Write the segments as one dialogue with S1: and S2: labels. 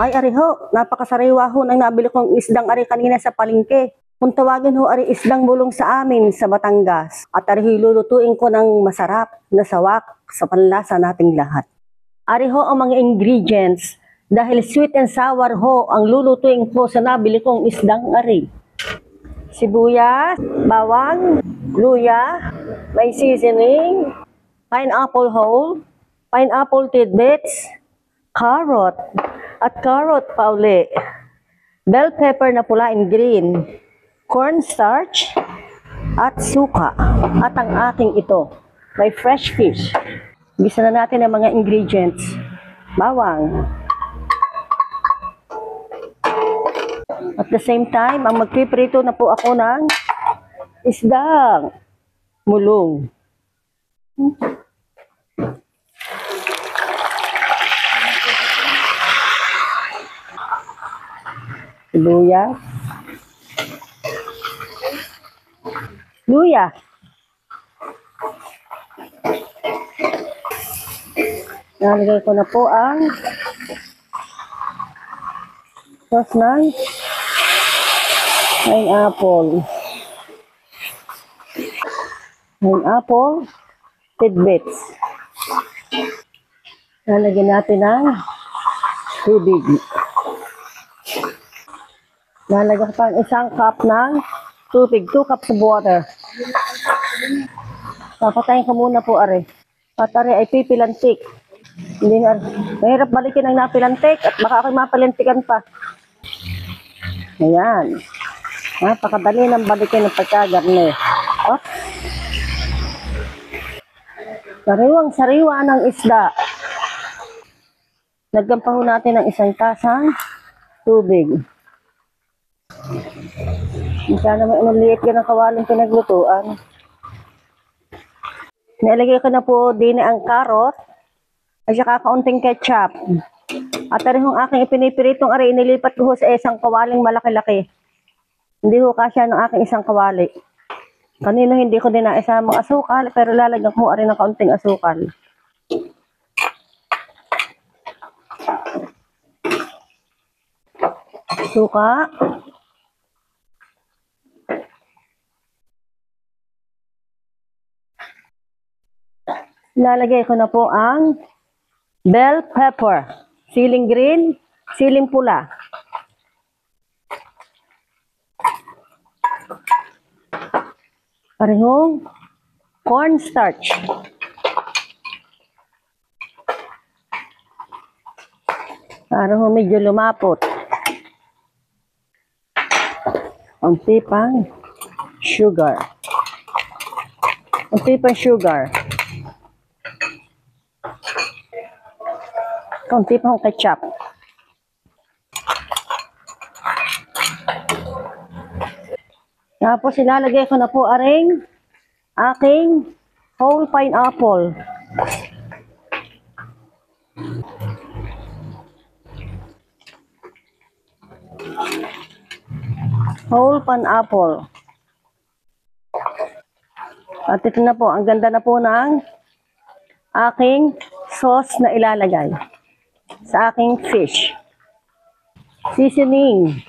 S1: Ay, ari ho, napakasariwa ho nang nabili kong isdang ari kanina sa palengke. Kung tawagin ho ari isdang bulong sa amin sa Batangas. At ari ho lulutuin ko ng masarap na sawak sa panlasa nating lahat. Ari ho ang mga ingredients dahil sweet and sour ho ang lulutuin ko sa nabili kong isdang ari. Sibuyas, bawang, luya, may seasoning, pineapple whole, pineapple tidbits, carrot, at carrot pa uli, bell pepper na pula and green, cornstarch, at suka. At ang aking ito, may fresh fish. Gisa na natin ang mga ingredients. Bawang. At the same time, ang magpiprito na po ako ng isdang mulong. Luya. Luya. Nalagay ko na po ang sauce ng pineapple. Pineapple tidbits. Nalagyan natin ng tubig. Nalagyan ko pa isang cup ng tubig, 2 cups of water. Papatayin ko muna po ari. At ari ay pipilantik. Hindi na, mahirap balikin ang napilantik at baka ako'y mapalintikan pa. Ayan. Napakadali ng balikin ng pagkagarne. Oh. Sariwang-sariwa ng isda. Lagyan pa ho natin ng isang tasang tubig. Sana may liit ka ng kawaling pinaglutuan. Nilagay ko na po din ang carrot at saka kaunting ketchup. At rin yung aking ipinipiritong ari, inilipat ko sa isang kawaling malaki-laki. Hindi ho kasya ng aking isang kawali. Kanino hindi ko din naisamang asukal, pero lalagyan ko rin ng kaunting asukal. Suka. Lalagay ko na po ang bell pepper, siling green, siling pula. Parehong cornstarch. Parehong medyo lumapot. Unti pang sugar. Unti pang sugar. Unti pang ketchup. Tapos ilalagay ko na po aring aking whole pineapple. Whole pineapple. At ito na po, ang ganda na po ng aking sauce na ilalagay sa aking fish. Seasoning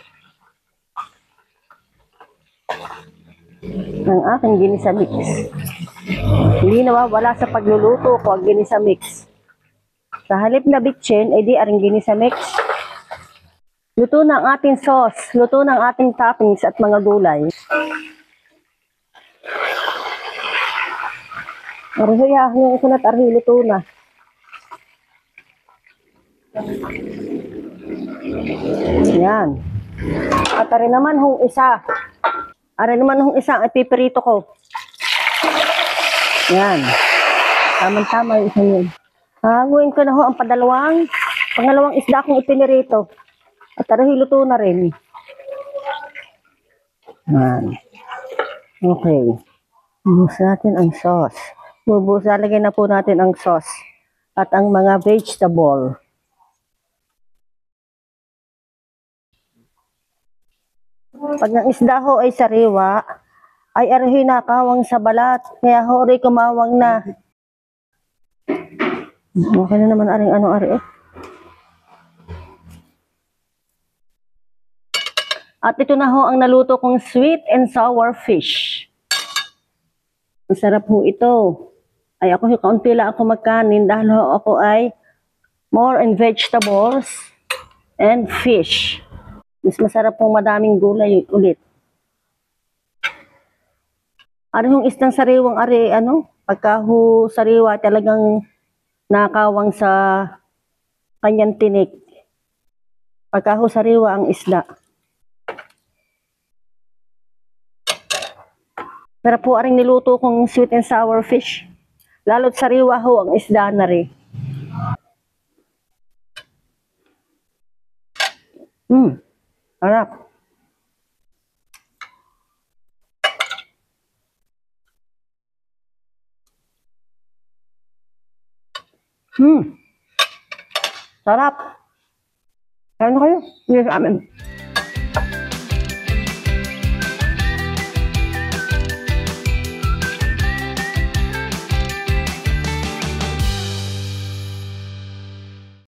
S1: ng aking ginisa mix. Hindi nawawala sa pagluluto ko ang ginisa mix. Sa halip na bitchin, edi aring ginisa mix. Luto ng ating sauce, luto ng ating toppings at mga gulay. Arhuya, yung ikunat arhi, luto na. Yan. At ari naman hong isa. Ari naman hong isa ang ipiperito ko. Yan. Tama-tama yung isa yun. Hanguin ko na ho ang pangalawang isda kong ipinirito. At ari luto na rin. Yan. Okay. Bubuhos natin ang sauce. Lagay na po natin ang sauce. At ang mga vegetable. Pag ang isda ho ay sariwa, ay arhi nakawang sa balat. Kaya ho rin kumawang na. Okay na naman aring ano ari eh. At ito na ho ang naluto kong sweet and sour fish. Masarap ho ito. Ay ako kaunti lang ako magkanin dahil ho ako ay more in vegetables and fish. Mas masarap pong madaming gulay ulit. Ari hong isdang sariwang ari, pagka ho sariwa talagang nakawang sa kanyang tinik. Pagka ho sariwa ang isda. Sarap po aring niluto kong sweet and sour fish. Lalo't sariwa ho ang isda na rin. Sarap. Sarap. Kaya na kayo. Hindi sa amin.